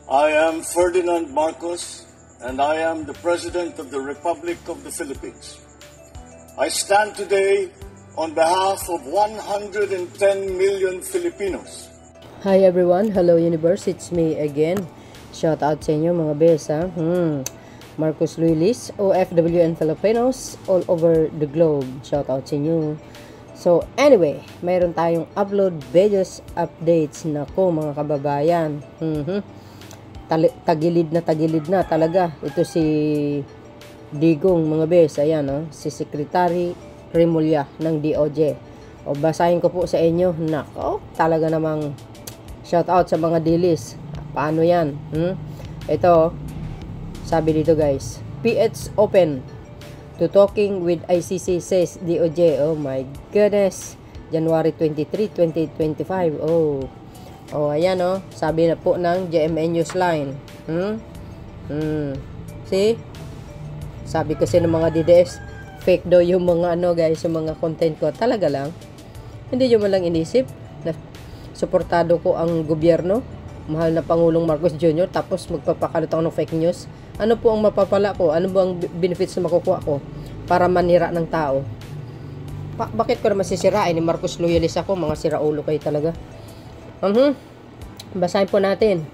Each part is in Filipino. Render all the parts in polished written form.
I am Ferdinand Marcos, and I am the President of the Republic of the Philippines. I stand today on behalf of 110 million Filipinos. Hi everyone, hello universe, it's me again. Shout out sa inyo mga besa. Marcos Luilis, OFW and Filipinos all over the globe. Shout out sa inyo. So anyway, mayroon tayong upload videos updates na ko mga kababayan. Tagilid na talaga. Ito si Digong mga bes. Ayan si Secretary Remulla ng DOJ. O basahin ko po sa inyo. Nako, talaga namang shout out sa mga dilis. Paano yan? Ito, sabi dito guys, PH open to talking with ICC says DOJ. Oh my goodness. January 23, 2025. Ayan sabi na po ng GMA Newsline. See? Sabi kasi ng mga DDS, fake daw yung mga guys, yung mga content ko. Talaga lang. Hindi nyo man lang inisip na suportado ko ang gobyerno, mahal na Pangulong Marcos Jr. tapos magpapakalot ako ng fake news. Ano po ang mapapala ko? Ano ba ang benefits na makukuha ko para manira ng tao? Bakit ko naman sisirain ni Marcos Loyalis ako? Mga siraulo kayo talaga. Basahin po natin.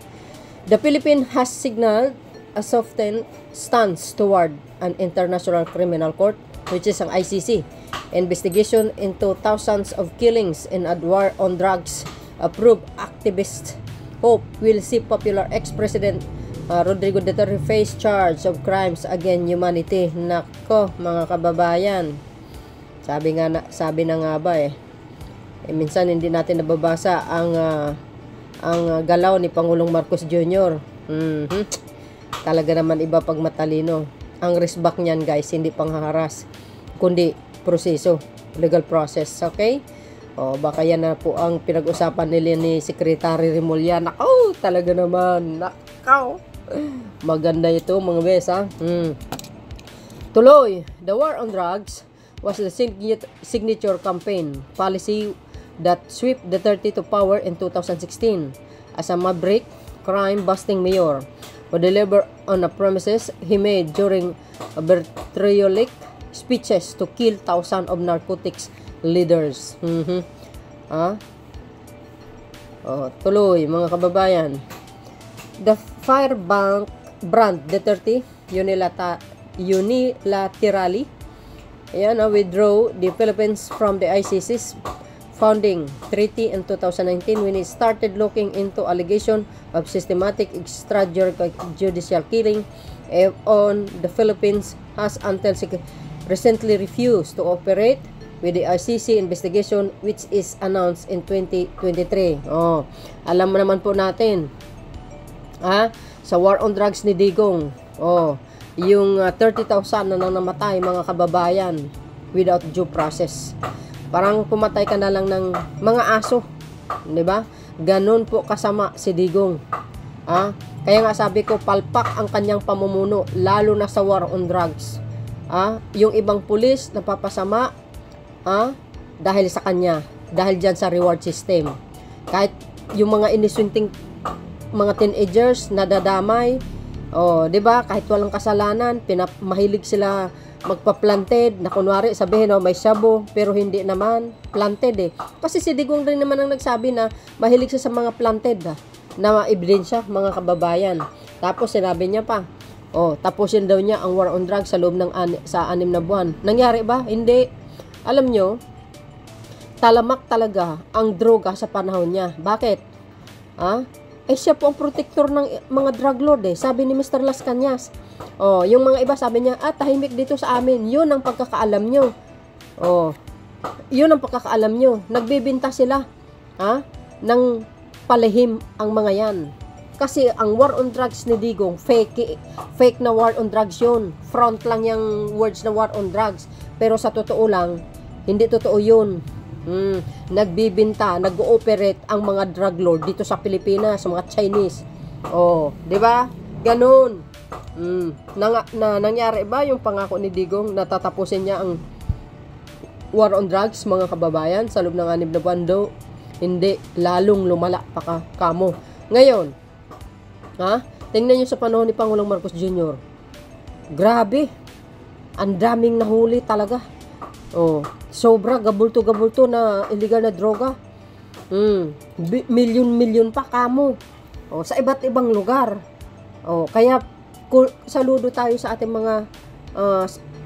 The Philippines has signaled a softened stance toward an international criminal court, which is ang ICC. Investigation into thousands of killings in a war on drugs. Approved activists hope will see popular ex-president Rodrigo Duterte face charge of crimes against humanity. Nako mga kababayan, sabi na nga ba minsan hindi natin nababasa ang galaw ni Pangulong Marcos Jr. Talaga naman iba pag matalino. Ang resback niyan guys, hindi panghaharas kundi proseso, legal process. Okay? Baka yan na po ang pinag-usapan nila ni Secretary Remulla. Nako, talaga naman. Nako. Maganda ito mga besa. Tuloy, the war on drugs was the signature campaign policy that swept Duterte to power in 2016 as a maverick crime-busting mayor who delivered on the promises he made during vitriolic speeches to kill thousands of narcotics leaders. Tuloy mga kababayan. The firebrand Duterte unilaterally withdraw the Philippines from the ICC's founding treaty in 2019 when it started looking into allegation of systematic extrajudicial killing on the Philippines has until recently refused to operate with the ICC investigation which is announced in 2023. Alam mo naman po natin sa war on drugs ni Digong, yung 30,000 na namatay mga kababayan without due process. Parang pumatay ka na lang ng mga aso, 'di ba? Ganun po kasama si Digong. Kaya nga sabi ko, palpak ang kanyang pamumuno lalo na sa war on drugs. Yung ibang pulis napapasama dahil sa kanya, dahil diyan sa reward system. Kahit yung mga inisunting mga teenagers nadadamay, 'di ba? Kahit walang kasalanan, mahilig sila magpa-planted na kunwari sabihin may shabu pero hindi naman planted kasi si Digong rin naman ang nagsabi na mahilig siya sa mga planted na ebidensya mga kababayan. Tapos sinabi niya pa tapusin daw niya ang war on drugs sa loob ng 6 na buwan. Nangyari ba? Hindi. Alam nyo, talamak talaga ang droga sa panahon niya. Bakit? Siya po ang protector ng mga drug lord sabi ni Mr. Las Cañas. Yung mga iba sabi niya, tahimik dito sa amin. Yun ang pagkakaalam nyo. Yun ang pagkakaalam nyo. Nagbibinta sila ng palihim ang mga yan. Kasi ang war on drugs ni Digong, fake na war on drugs yun. Front lang yung words na war on drugs. Pero sa totoo lang, hindi totoo yun. Nagbibinta, nag-ooperate ang mga drug lord dito sa Pilipinas, sa mga Chinese. Di ba? Ganun. Nangyari ba yung pangako ni Digong na tatapusin niya ang war on drugs, mga kababayan, sa loob ng 6 na buwan daw? Hindi, lalong lumala pa kamo. Ngayon, Ha? Tingnan nyo sa panahon ni Pangulong Marcos Jr. Grabe. Ang daming nahuli talaga. Oh, sobra gabulto-gabulto na illegal na droga. Milyon-milyon pa kamo. Oh, sa iba't ibang lugar. Oh, kaya saludo tayo sa ating mga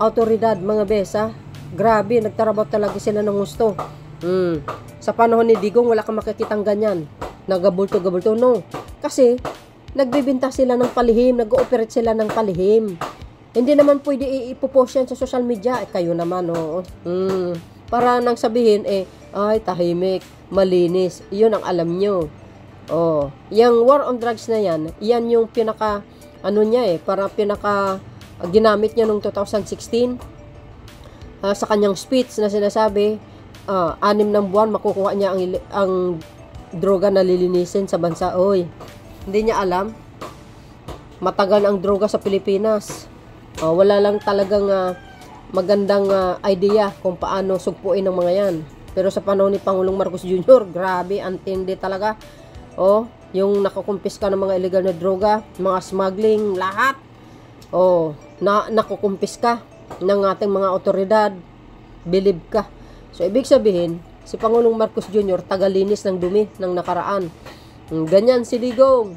autoridad, mga besa. Grabe, nagtarabaho talaga sila ng gusto. Sa panahon ni Digong, wala kang makikitang ganyan. Nagabulto-gabulto, no. Kasi, nagbibinta sila ng palihim, nag-ooperate sila ng palihim. Hindi naman pwede ipopost yan sa social media. Kayo naman, oo. Para nang sabihin, ay, tahimik, malinis. Yun ang alam nyo. Oh, yung war on drugs na yan yung pinaka, para pinaka ginamit niya noong 2016 sa kanyang speech na sinasabi, 6 na buwan makukuha niya ang droga na lilinisin sa bansa. Oy, hindi niya alam. Matagal ang droga sa Pilipinas. Wala lang talagang magandang idea kung paano sugpuin ng mga yan. Pero sa panahon ni Pangulong Marcos Jr., grabe, antindi talaga. Yung nakukumpiska ng mga illegal na droga, mga smuggling, lahat. Nakukumpiska ng ating mga otoridad. Believe ka. So, ibig sabihin, si Pangulong Marcos Jr. tagalinis ng dumi ng nakaraan. Ganyan si Digong.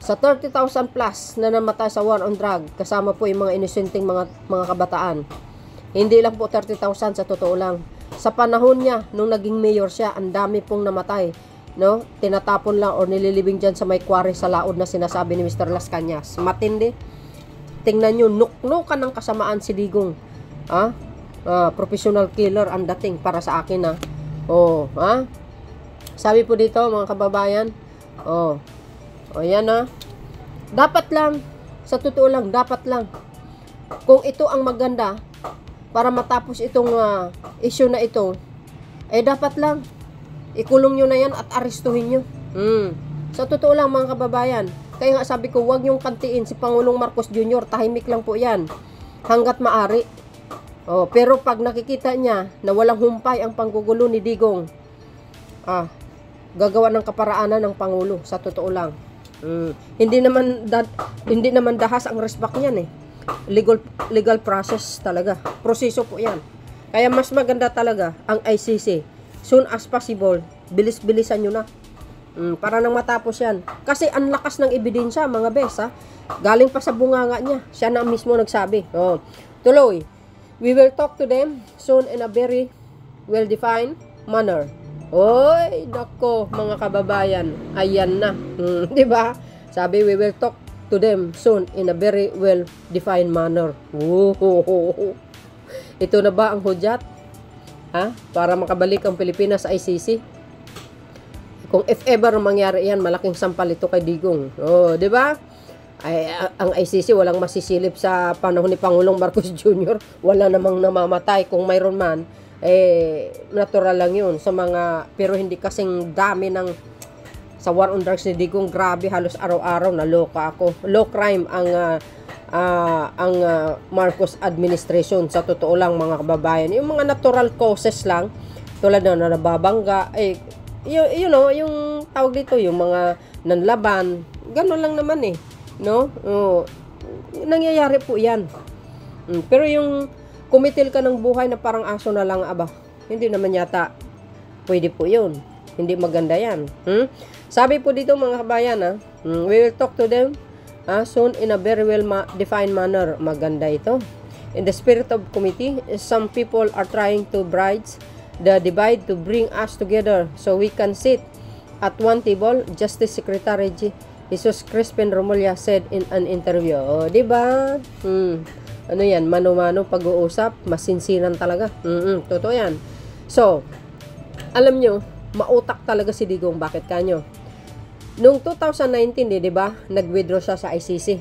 Sa 30,000 plus na namatay sa war on drug, kasama po yung mga inosenteng mga kabataan. Hindi lang po 30,000 sa totoo lang. Sa panahon niya, nung naging mayor siya, ang dami pong namatay. No? Tinatapon lang o nililibing dyan sa may quarry sa laod na sinasabi ni Mr. Las Cañas. Matindi. Tingnan nyo, nuknukan ng kasamaan si Digong. Professional killer ang dating para sa akin. Sabi po dito, mga kababayan, yan dapat lang, sa totoo lang, dapat lang. Kung ito ang maganda, para matapos itong issue na ito, dapat lang, ikulong nyo na yan at arestuhin nyo. Sa totoo lang, mga kababayan, kaya nga sabi ko, huwag nyong kantiin si Pangulong Marcos Jr., tahimik lang po yan, hanggat maari. Pero pag nakikita niya na walang humpay ang panggugulo ni Digong, gagawa ng kaparaanan ng Pangulo, sa totoo lang. Hindi naman dahas ang respect niyan legal process talaga, proseso po yan. Kaya mas maganda talaga ang ICC, soon as possible, bilis-bilisan nyo na, para nang matapos yan. Kasi ang lakas ng ebidensya, mga bes, galing pa sa bunganga niya, siya na mismo nagsabi. Tuloy, we will talk to them soon in a very well-defined manner. Oy, nako, mga kababayan, ayan na. Di ba? Sabi, we will talk to them soon in a very well-defined manner. Ito na ba ang hudyat? Para makabalik ang Pilipinas sa ICC? Kung if ever mangyari yan, malaking sampal ito kay Digong. Di ba? Ang ICC walang masisilip sa panahon ni Pangulong Marcos Jr. Wala namang namamatay. Kung mayroon man, natural lang yun sa mga, pero hindi kasing dami ng sa war on drugs ni Digong. Grabe, halos araw-araw naloka ako. Low crime ang Marcos administration, sa totoo lang, mga kababayan. Yung mga natural causes lang, tulad na nababangga, yung tawag dito, yung mga nanlaban, gano'n lang naman no? Nangyayari po yan. Pero yung kumitil ka ng buhay na parang aso na lang, hindi naman yata pwede po yun. Hindi maganda yan. Sabi po dito, mga kabayan, we will talk to them soon in a very well-defined manner. Maganda ito. In the spirit of committee, some people are trying to bridge the divide to bring us together so we can sit at one table, Justice Secretary Jesus Crispin Romualdez said in an interview. Diba? Ano yan, mano-mano pag-uusap, masinsinan talaga. Totoo yan. So, alam nyo, mautak talaga si Digong. Bakit kanyo? Noong 2019, di ba, nag-withdraw siya sa ICC.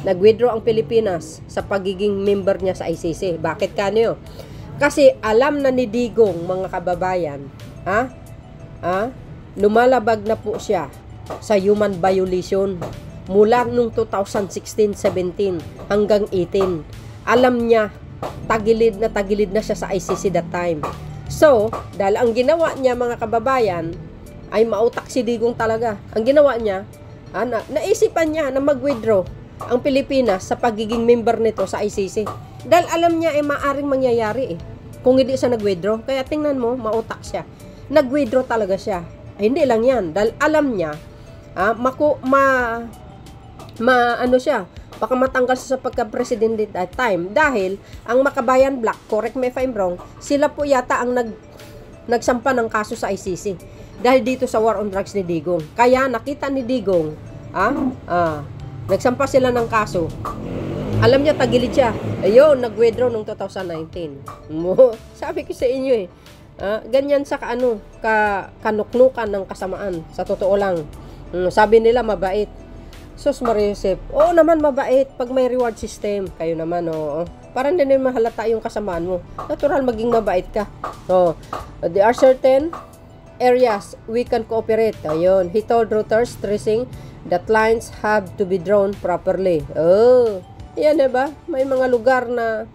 Nag-withdraw ang Pilipinas sa pagiging member niya sa ICC. Bakit kanyo? Kasi alam na ni Digong, mga kababayan, lumalabag na po siya sa human violation mula nung 2016-17 hanggang 18. Alam niya, tagilid na siya sa ICC that time. So, dahil ang ginawa niya, mga kababayan, ay mautak si Digong talaga. Ang ginawa niya, naisipan niya na mag-withdraw ang Pilipinas sa pagiging member nito sa ICC. Dahil alam niya maaring mangyayari kung hindi siya nag-withdraw. Kaya tingnan mo, mautak siya. Nag-withdraw talaga siya. Hindi lang yan. Dahil alam niya, baka matanggal siya sa pagka-presidente that time. Dahil, ang Makabayan Black, correct me if I'm wrong, sila po yata ang nagsampa ng kaso sa ICC. Dahil dito sa war on drugs ni Digong. Kaya, nakita ni Digong, nagsampa sila ng kaso. Alam niya, tagilid siya. Ayun, nag-withdraw noong 2019. Sabi ko sa inyo ganyan sa kanuknukan ng kasamaan. Sa totoo lang. Sabi nila, mabait. Sus Mariusep, oo naman mabait pag may reward system. Kayo naman, parang hindi mahalata yung kasamaan mo. Natural maging mabait ka. There are certain areas we can cooperate. Ayun, he told Reuters, stressing that lines have to be drawn properly. Yan ba? May mga lugar na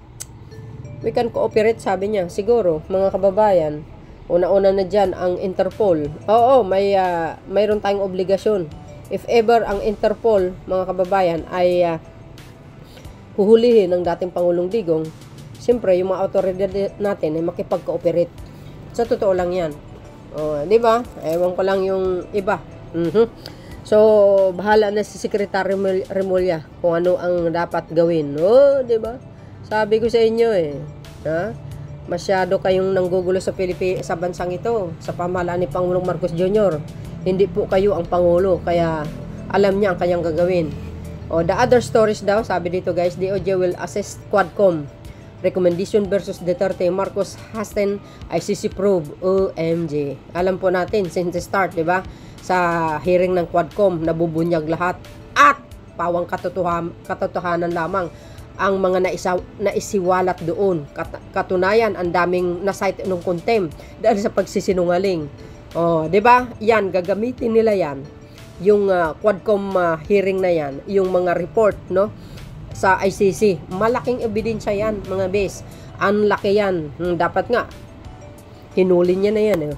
we can cooperate, sabi niya. Siguro, mga kababayan, una-una na dyan ang Interpol. Mayroon tayong obligasyon. If ever ang Interpol, mga kababayan, ay huhulihin ng dating Pangulong Digong, siyempre, yung mga autoridad natin ay makipag-cooperate. Sa totoo lang yan. Di ba? Ewan ko lang yung iba. So, bahala na si Secretary Remulla kung ano ang dapat gawin. Di ba? Sabi ko sa inyo masyado kayong nanggugulo sa sa bansang ito, sa pamahalaan ni Pangulong Marcos Jr. Hindi po kayo ang Pangulo, kaya alam niya ang kanyang gagawin. The other stories daw, sabi dito guys, DOJ will assess Quadcom recommendation versus Duterte, Marcos hasten ICC probe, OMG. Alam po natin since the start, di ba? Sa hearing ng Quadcom, nabubunyag lahat at pawang katotohanan lamang ang mga naisiwalat doon. Katunayan, ang daming na-cite ng contempt dahil sa pagsisinungaling. Di ba? Yan, gagamitin nila yan. Yung Quadcom hearing na yan, yung mga report, no? Sa ICC. Malaking ebidensya yan, mga bes. Ang laki yan. Dapat nga, hinuli niya na yan.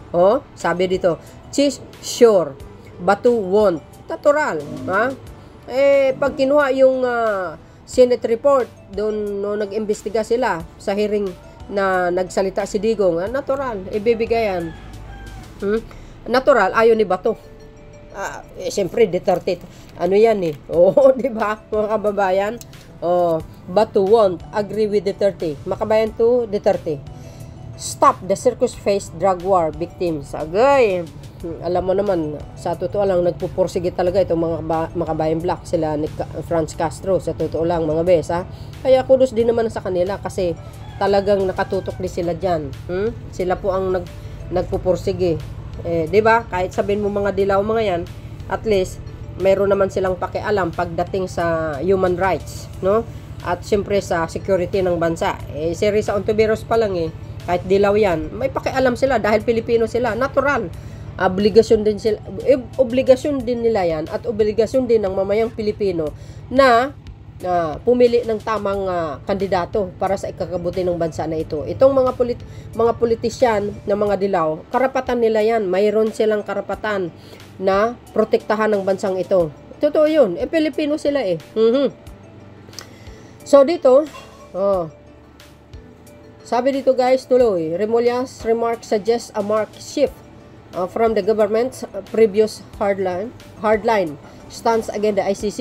Sabi dito, sure, Batu won't. Natural. Pag kinuha yung Senate report, doon nag-imbestiga sila sa hearing na nagsalita si Digong, natural, ibibigayan. Natural, ayaw ni Batu. Siyempre, Duterte. Ano yan di ba, mga kababayan? Batu won't agree with Duterte. Makabayan to Duterte. Stop the circus-faced drug war victims. Agay, alam mo naman, sa totoo lang, nagpupursige talaga itong mga Makabayan Black, sila ni Franz Castro, sa totoo lang, mga bes, Kaya kudos din naman sa kanila kasi talagang nakatutok din sila dyan. Sila po ang nagpupursige. Diba? Kahit sabihin mo mga dilaw mga yan, at least, mayroon naman silang pakialam pagdating sa human rights, no? At siyempre sa security ng bansa. Si Risa Ontiveros pa lang kahit dilaw yan, may pakialam sila dahil Pilipino sila, natural. Obligasyon din nila yan at obligasyon din ng mamayang Pilipino na pumili ng tamang kandidato para sa ikakabuti ng bansa na ito. Itong mga politisyan na mga dilaw, karapatan nila yan. Mayroon silang karapatan na protektahan ng bansang ito. Totoo yun. Pilipino sila So dito, sabi dito guys, tuloy, Remulla's remark suggests a marked shift from the government's previous hardline stance against the ICC,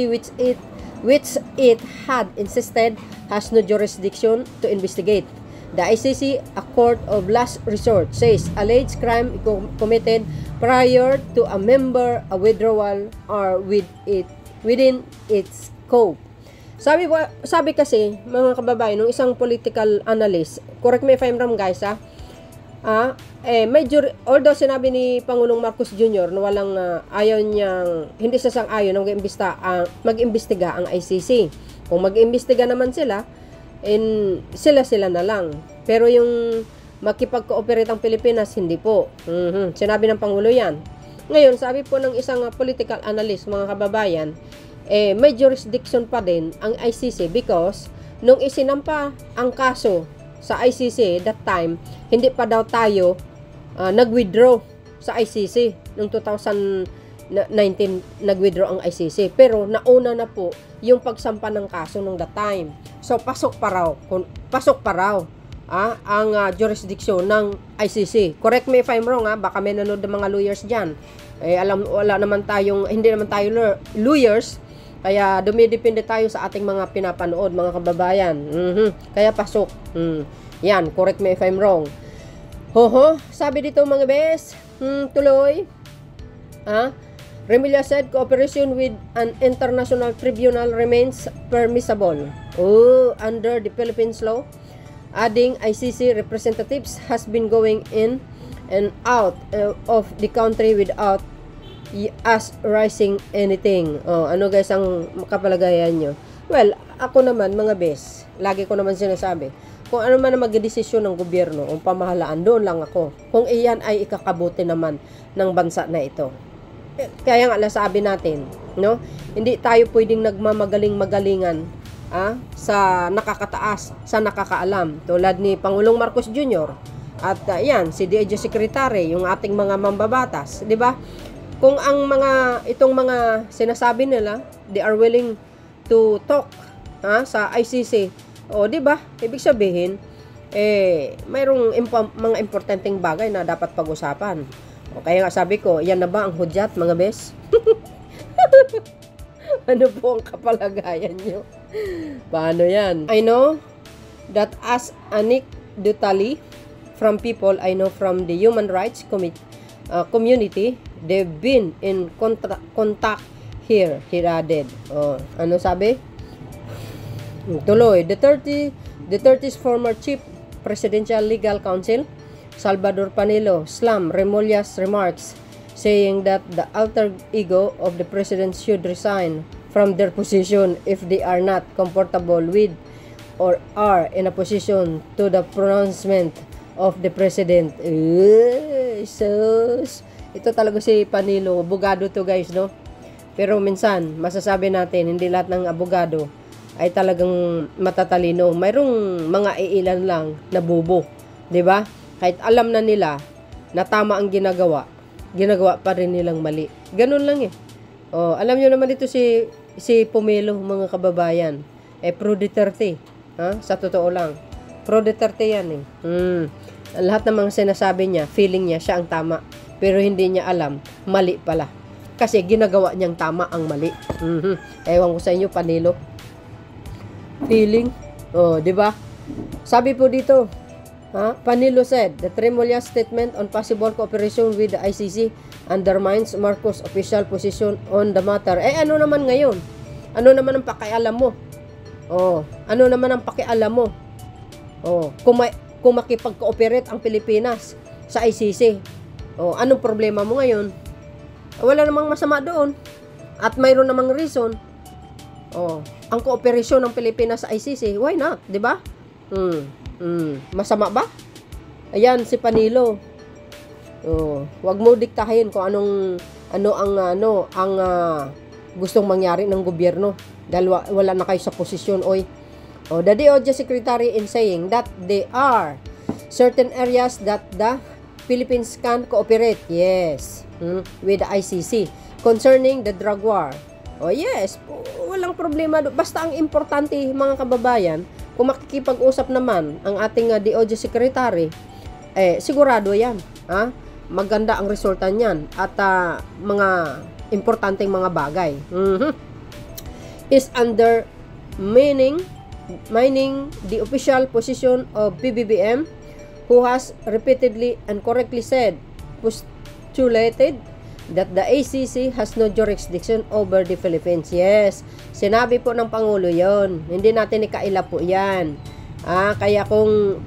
which it had insisted has no jurisdiction to investigate. The ICC, a court of last resort, says alleged crime committed prior to a member withdrawal are within its scope. Sabi kasi, mga kababayan, ng isang political analyst, correct me if I'm wrong guys, although sinabi ni Pangulong Marcos Jr. na walang ayaw niyang, hindi siya sang-ayon na mag-imbestiga ang ICC. Kung mag-imbestiga naman sila, sila na lang. Pero yung makipag-cooperate ang Pilipinas, hindi po. Sinabi ng Pangulo yan. Ngayon, sabi po ng isang political analyst, mga kababayan, may jurisdiction pa din ang ICC because nung isinampa ang kaso sa ICC that time, hindi pa daw tayo nag-withdraw sa ICC noong 2018 19 nag-withdraw ang ICC. Pero nauna na po yung pagsampa ng kaso nung that time. So pasok pa raw ang jurisdiction ng ICC. Correct me if I'm wrong, baka may nanood ng mga lawyers diyan. Hindi naman tayo lawyers, kaya dumidepende tayo sa ating mga pinapanood, mga kababayan. Kaya pasok. Yan, correct me if I'm wrong. Sabi dito mga bes, tuloy. Remilla said cooperation with an international tribunal remains permissible under the Philippines law. Adding ICC representatives has been going in and out of the country without us raising anything. Ano guys ang kapalagayan nyo? Well, ako naman mga bes, lagi ko naman sinasabi, kung ano man ang magdedesisyon ng gobyerno o pamahalaan, doon lang ako. Kung iyan ay ikakabuti naman ng bansa na ito. Kaya nga nasabi natin, no? Hindi tayo pwedeng nagmamagaling-magalingan sa nakakataas, sa nakakaalam. Tulad ni Pangulong Marcos Jr. At yan, si DOJ Secretary, yung ating mga mambabatas, di ba? Kung ang itong mga sinasabi nila, they are willing to talk sa ICC, di ba? Ibig sabihin, mayroong mga importanteng bagay na dapat pag-usapan. Kaya nga sabi ko, yan na ba ang hudyat, mga bes? Ano po ang kapalagayan nyo? Paano yan? I know that as anecdotally from people I know from the human rights community, they've been in contact here, he added. Ano sabi? Tuloy, the 30's former chief presidential legal counsel Salvador Panelo slammed Remulla's remarks, saying that the alter ego of the president should resign from their position if they are not comfortable with or are in a position to the pronouncement of the president. Ito talaga si Panelo, abogado to guys, no? Pero minsan, masasabi natin, hindi lahat ng abogado ay talagang matatalino. Mayroong mga iilan lang na bobo, 'di ba? Kahit alam na nila na tama ang ginagawa pa rin nilang mali. Ganun lang alam nyo naman dito si Pomelo, mga kababayan. Pro Duterte. Sa totoo lang. Pro Duterte yan Lahat ng mga sinasabi niya, feeling niya siya ang tama. Pero hindi niya alam, mali pala. Kasi ginagawa niyang tama ang mali. Ewan ko sa inyo, Panelo. Feeling. Di ba? Sabi po dito, Panelo said that Remulla's statement on possible cooperation with the ICC undermines Marcos' official position on the matter. Ano naman ngayon? Ano naman ang pakialam mo? Ano naman ang pakialam mo? Kung makipag-cooperate ang Pilipinas sa ICC. Anong problema mo ngayon? Wala namang masama doon. At mayroon namang reason. Ang kooperasyon ng Pilipinas sa ICC, why not? 'Di ba? Masama ba? Ayan si Panelo. Wag mo diktahin kung ano ang gustong mangyari ng gobyerno dahil wala na kayo sa posisyon. The DOJ Secretary in saying that there are certain areas that the Philippines can cooperate, yes, with the ICC concerning the drug war. Yes, walang problema. Basta ang importante, mga kababayan, kung makikipag-usap naman ang ating DOJ Secretary, sigurado yan. Maganda ang resulta niyan at mga importanteng mga bagay. Is under mining the official position of PBBM, who has repeatedly and correctly postulated that the ACC has no jurisdiction over the Philippines. Yes, sinabi po ng Pangulo yon. Hindi natin ikaila po yan.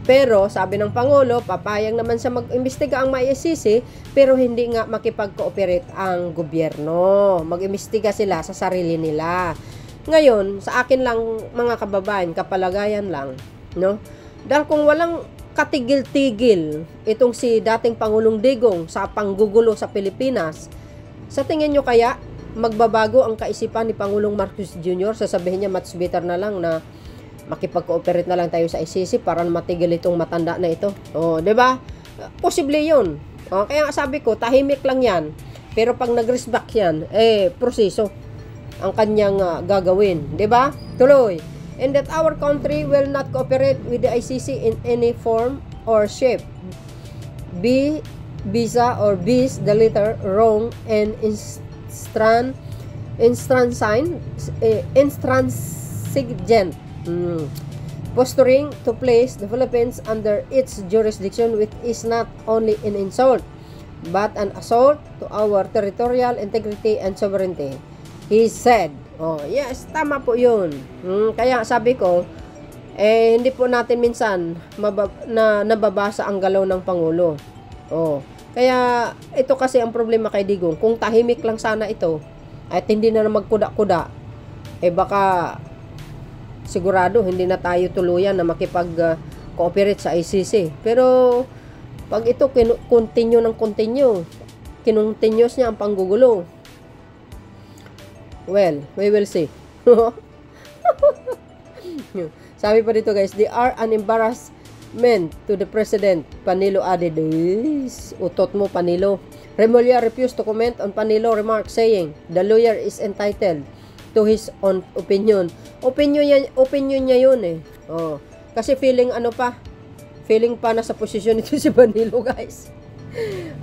Pero sabi ng Pangulo, papayag naman sa mag-imbestiga ang ICC, pero hindi nga makipag-cooperate ang gobyerno. Mag-imbestiga sila sa sarili nila. Ngayon, sa akin lang, mga kababayan, kapalagayan lang, no? Dahil kung walang katigil-tigil itong si dating Pangulong Digong sa panggugulo sa Pilipinas, sa tingin nyo kaya magbabago ang kaisipan ni Pangulong Marcos Jr.? Sasabihin niya, much better na lang na makipag-cooperate na lang tayo sa ICC para matigil itong matanda na ito. 'Di ba? Posible 'yun. Kaya nga sabi ko, tahimik lang 'yan. Pero pag nag-respect yan, proseso ang kanyang gagawin. Diba? Tuloy. And that our country will not cooperate with the ICC in any form or shape. B. Visa or bis, the letter, wrong, and intransigent. Posturing to place the Philippines under its jurisdiction, which is not only an insult but an assault to our territorial integrity and sovereignty, he said. Oh, yes, tama po yun. Kaya sabi ko, hindi po natin minsan nababasa ang galaw ng Pangulo. Oh, kaya ito kasi ang problema kay Digong. Kung tahimik lang sana ito at hindi na magkuda-kuda, baka sigurado hindi na tayo tuluyan na makipag-cooperate sa ICC. Pero pag ito continue, continuous niya ang panggugulo, well, we will see. Sabi pa dito guys, they are an embarrassment to the president, Panilo added. Utot mo, Panilo. Remulla refused to comment on Panilo remarks, saying the lawyer is entitled to his own opinion. Opinion niya yun eh. Oh, kasi feeling pa nasa posisyon ito si Panilo guys.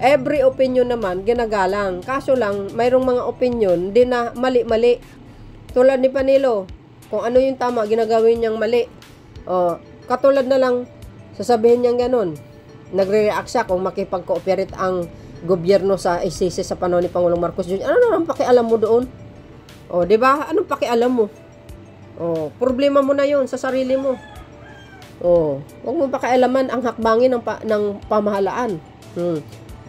Every opinion naman ginagalang. Kaso lang mayroong mga opinion din na mali-mali. Tulad ni Panilo, kung ano yung tama ginagawin niyang mali. Oh, katulad na lang sasabihin niyang ganun. Nagre-react siya kung makipag-cooperate ang gobyerno sa ICC sa panahon ni Pangulong Marcos Jr. Ano naman pakialam mo doon? Oh, 'di ba? Anong pakialam mo? Oh, problema mo na 'yon sa sarili mo. Oh, huwag mo pakialaman ang hakbangin ng pamahalaan.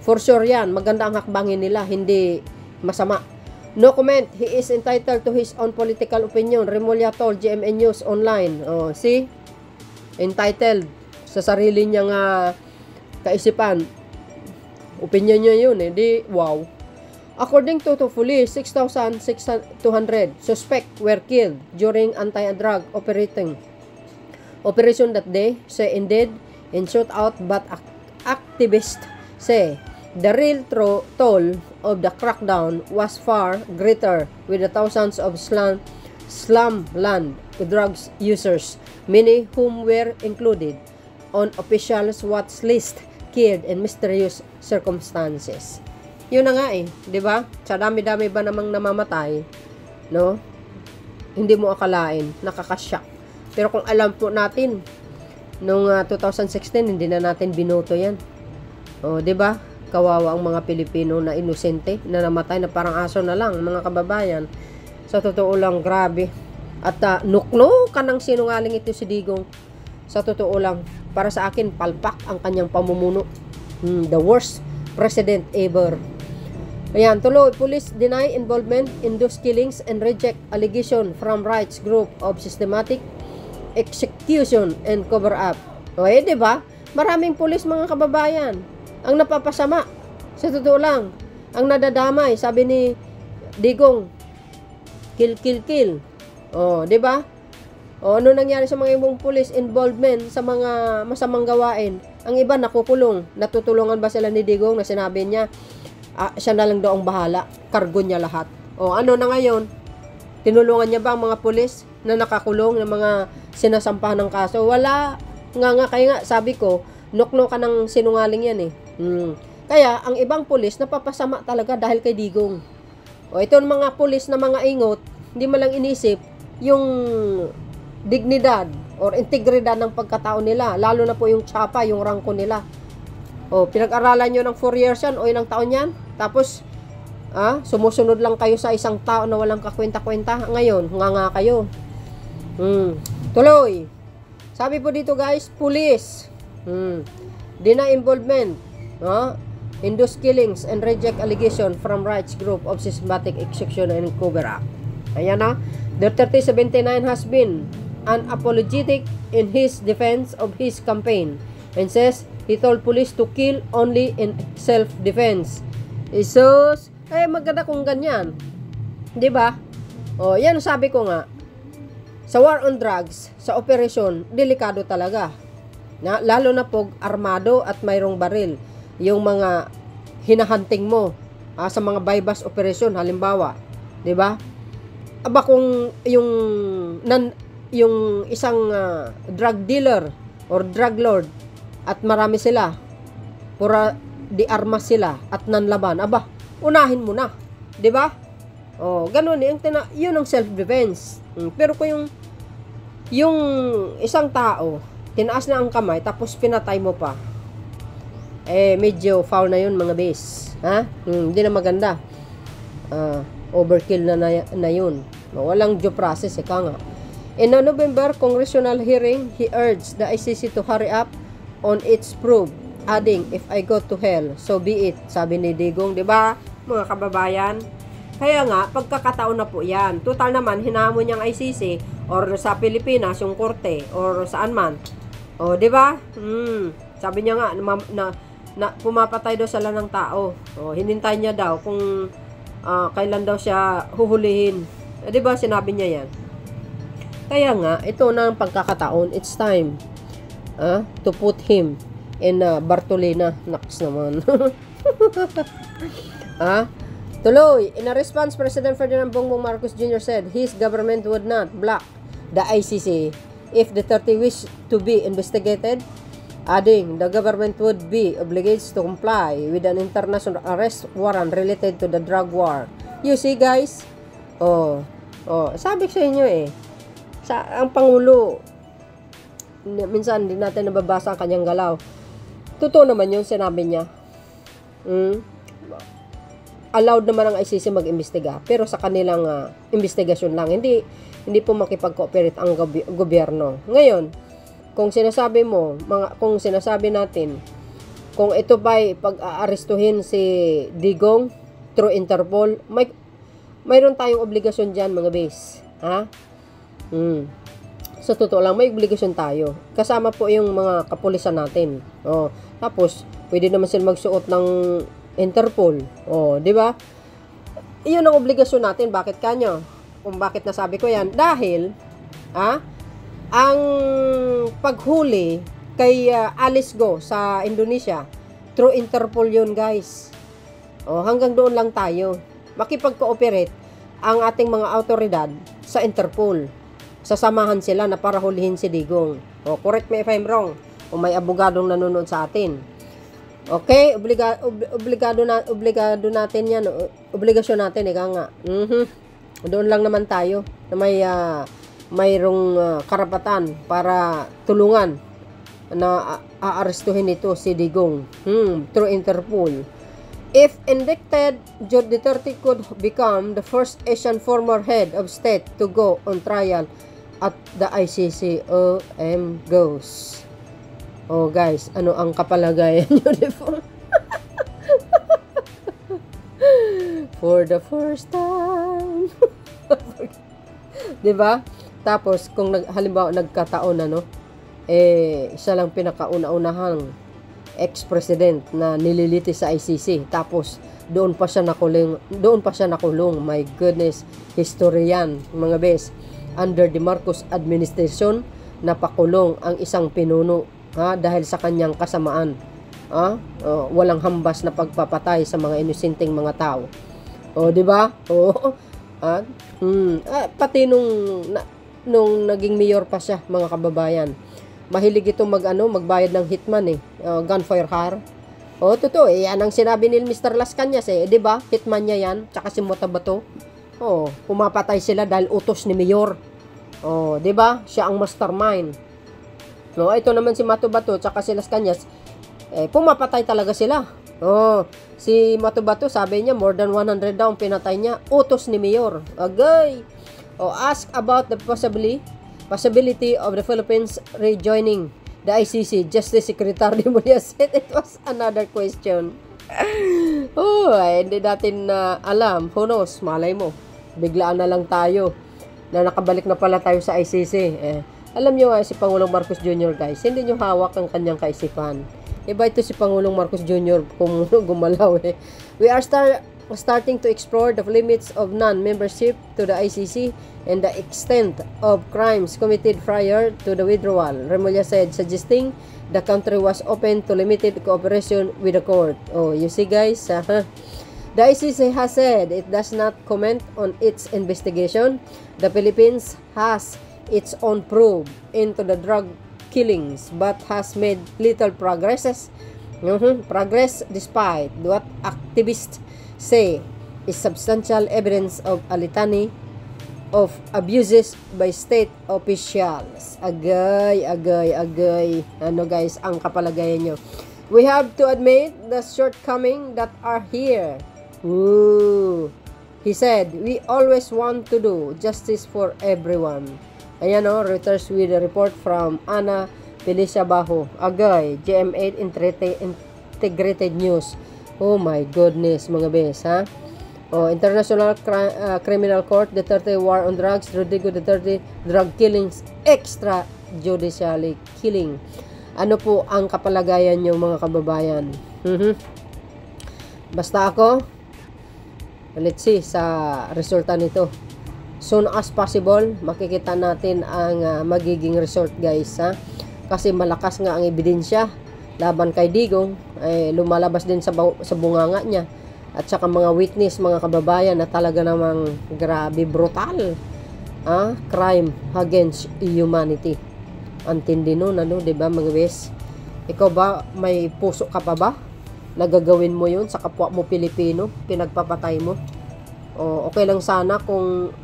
For sure 'yan, maganda ang hakbangin nila, hindi masama. No comment. He is entitled to his own political opinion. Remulla told GMA News Online. Oh, see? Entitled sa sarili niyang kaisipan. Opinion niya 'yun, di wow. According to police, 6,200 suspect were killed during anti-drug operation that day, say ended in shootout, but activists say the real toll of the crackdown was far greater, with the thousands of slumland drugs users, many whom were included on officials' watch list, killed in mysterious circumstances. Yun na nga di ba? Sa dami-dami ba namang namamatay, no? Hindi mo akalain, nakakashock. Pero kung alam po natin, nung 2016, hindi na natin binoto yan. O, di ba? Kawawa ang mga Pilipino na inosente, na namatay na parang aso na lang, mga kababayan. Sa totoo lang, grabe. At nukno ka ng sinungaling ito si Digong. Sa totoo lang, para sa akin, palpak ang kanyang pamumuno. The worst president ever. Ayan, tuloy, police deny involvement in those killings and reject allegation from rights group of systematic execution and cover-up. O, diba? Maraming pulis, mga kababayan, ang napapasama. Sa totoo lang, ang nadadamay, sabi ni Digong, kill. O, diba? O, ano nangyari sa mga ibang pulis? Involvement sa mga masamang gawain. Ang iba nakukulong. Natutulungan ba sila ni Digong na sinabi niya, siya na lang daw ang bahala, kargo niya lahat. O ano na ngayon? Tinulungan niya ba ang mga pulis na nakakulong, ng mga sinasampahan ng kaso? Wala. Kaya nga, sabi ko, nukno ka ng sinungaling yan Kaya, ang ibang pulis napapasama talaga dahil kay Digong. O ito mga pulis na mga ingot, hindi mo lang inisip yung dignidad or integridad ng pagkatao nila, lalo na po yung tsapa, yung rangko nila. O, pinag-aralan nyo ng 4 years yan o ilang taon yan, tapos sumusunod lang kayo sa isang tao na walang kakwenta-kwenta. Ngayon, nga kayo. Tuloy. Sabi po dito guys, police deny involvement in those killings and reject allegation from rights group of systematic execution and cover-up. Ayan na. Duterte 79 has been unapologetic in his defense of his campaign and says he told police to kill only in self-defense. Isus, maganda kung ganyan. 'Di ba? O, yan sabi ko nga. Sa war on drugs, sa operasyon, delikado talaga. Lalo na pag armado at mayroong baril. Yung mga hinahunting mo, sa mga bypass operation halimbawa, 'di ba? Aba kung yung isang drug dealer or drug lord at marami sila, pura di armas sila at nanlaban, aba unahin mo na, 'di ba? Ganun yun ang self-defense. Pero kung yung isang tao, tinaas na ang kamay, tapos pinatay mo pa, medyo foul na yun, mga bes. Hindi na maganda. Overkill na yun. Walang due process, nga. In a November congressional hearing, he urged the ICC to hurry up on its probe, adding, if I go to hell, so be it, sabi ni Digong, 'di ba, mga kababayan? Kaya nga, pagkakataon na po yan. Total naman, hinamon niyang ICC or sa Pilipinas, yung korte, or saan man. Di ba? Sabi niya nga, na pumapatay daw sila ng tao. Hinintay niya daw kung kailan daw siya huhulihin. Di ba? Sinabi niya yan. Kaya nga, ito na ang pagkakataon. It's time to put him in Bartolina. Naks naman. Tuloy, in a response, President Ferdinand Bongbong Marcos Jr. said his government would not block the ICC if the 30 wish to be investigated, adding the government would be obligated to comply with an international arrest warrant related to the drug war. You see, guys? Sabi ko sa inyo ang Pangulo, minsan hindi natin nababasa ang kanyang galaw. Totoo naman yung sinabi niya. Allowed naman ang ICC mag-imbestiga, pero sa kanilang investigasyon lang, hindi po makipag-cooperate ang gobyerno. Ngayon, kung sinasabi natin, kung ito ba'y pag-aarestuhin si Digong through Interpol, mayroon tayong obligasyon dyan, mga base. Sa totoo lang, may obligasyon tayo. Kasama po yung mga kapulisan natin. Tapos, pwede naman sila magsuot ng Interpol. Di ba? Iyon ang obligasyon natin. Bakit kanyo? Kung bakit nasabi ko yan? Dahil, ang paghuli kay Alice Go sa Indonesia, through Interpol yun, guys. Hanggang doon lang tayo. Makipag-cooperate ang ating mga autoridad sa Interpol. Sasamahan sila na para hulihin si Digong. Correct me if I'm wrong. Kung may abogadong nanonood sa atin. Okay, obligado natin 'yan. Obligasyon natin nga. Doon lang naman tayo na mayroong karapatan para tulungan na aarestuhin ito si Digong through Interpol. If indicted, Jude Duterte could become the first Asian former head of state to go on trial at the ICC. Goes. Guys, ano ang kapalagayan nyo? For the first time. Diba? Tapos, kung halimbawa nagkataon isa lang pinakauna-unahang ex-president na nililiti sa ICC. Tapos, doon pa siya nakulong. My goodness, history yan, mga bes. Under the Marcos administration, napakulong ang isang pinuno dahil sa kanyang kasamaan. Walang hambas na pagpapatay sa mga inosenteng mga tao. Di ba? Pati nung naging mayor pa siya, mga kababayan. Mahilig ito magbayad ng hitman gunfire hire. Totoo yan ang sinabi ni Mr. Las Cañas di ba? Hitman niya yan, tsaka si Motabato. Pumapatay sila dahil utos ni mayor. Di ba? Siya ang mastermind. Ito naman si Matubato tsaka si Las Cañas, pumapatay talaga sila. Si Matubato, sabi niya, more than 100 daw ang pinatay niya. Utos ni Mayor. Agay! Ask about the possibility of the Philippines rejoining the ICC. Justice Secretary Mulia said it was another question. Hindi natin alam. Who knows? Malay mo. Biglaan na lang tayo na nakabalik na pala tayo sa ICC. Alam nyo si Pangulong Marcos Jr. guys, hindi nyo hawak ang kanyang kaisipan. Iba ito si Pangulong Marcos Jr. kung gumalaw We are starting to explore the limits of non-membership to the ICC and the extent of crimes committed prior to the withdrawal, Remulla said, suggesting the country was open to limited cooperation with the court. You see guys, The ICC has said it does not comment on its investigation. The Philippines has its own probe into the drug killings but has made little progress despite what activists say is substantial evidence of a litany of abuses by state officials. Agay. Ano guys, ang kapalagayan nyo. We have to admit the shortcomings that are here. Ooh. He said, we always want to do justice for everyone. Ayan o, Reuters with a report from Ana Felicia Bajo. Agay, GM8 Integrated News. Oh my goodness, mga bes, ha? Oh, International Criminal Court, Duterte War on Drugs, Rodrigo Duterte drug killings, extrajudicially killing. Ano po ang kapalagayan nyo, mga kababayan? Basta ako, let's see sa resulta nito. Soon as possible, makikita natin ang magiging result, guys, ha? Kasi malakas nga ang ebidensya laban kay Digong, lumalabas din sa bunganga niya. At saka mga witness, mga kababayan, na talaga namang grabe, brutal. Crime against humanity. Antindi nun, ano, diba, mga bes? Ikaw ba, may puso ka pa ba? Nagagawin mo yun sa kapwa mo Pilipino? Pinagpapatay mo? O, okay lang sana kung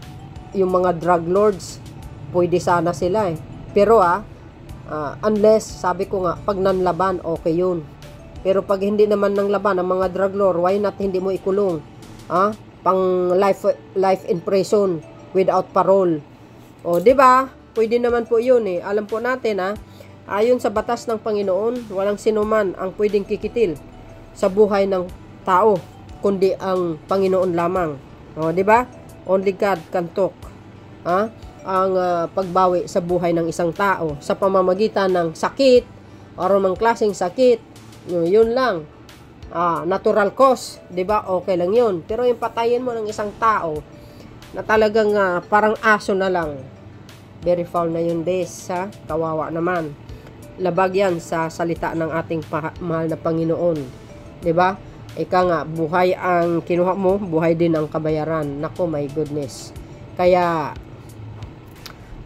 yung mga drug lords, pwede sana sila eh. Pero unless, sabi ko nga, pag nanlaban, okay yun. Pero pag hindi naman nang laban ang mga drug lord, why not hindi mo ikulong? Pang life in prison without parole. O, di ba? Pwede naman po yun eh. Alam po natin ayon sa batas ng Panginoon, walang sinuman ang pwedeng kikitil sa buhay ng tao, kundi ang Panginoon lamang. O, di ba? Only God can talk. Ang pagbawi sa buhay ng isang tao sa pamamagitan ng sakit o mang klaseng sakit, yun lang. Natural cause, 'di ba? Okay lang 'yun. Pero yung patayin mo ng isang tao na talagang parang aso na lang, very foul na yun, bes, ha? Kawawa naman. Labag yan sa salita ng ating mahal na Panginoon, 'di ba? Ika nga, buhay ang kinuha mo, buhay din ang kabayaran. Nako, my goodness. Kaya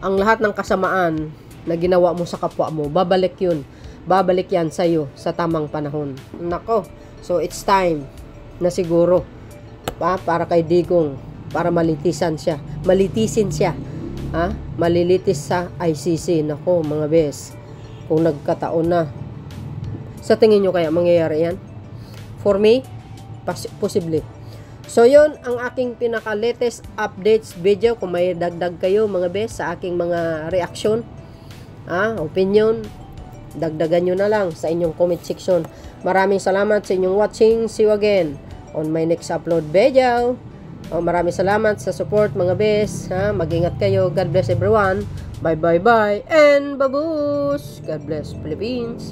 ang lahat ng kasamaan na ginawa mo sa kapwa mo, babalik yun. Babalik yan sa iyo sa tamang panahon. Nako. So it's time na siguro para kay Digong, para malitisin siya. Malilitis sa ICC. Nako, mga bes. Kung nagkataon na. Sa tingin nyo kaya mangyayari yan? For me, posible. So, yun ang aking pinaka-latest updates video. Kung may dagdag kayo, mga bes, sa aking mga reaction, opinion, dagdagan nyo na lang sa inyong comment section. Maraming salamat sa inyong watching. See you again on my next upload video. Maraming salamat sa support, mga bes. Mag-ingat kayo. God bless everyone. Bye. And babush! God bless Philippines.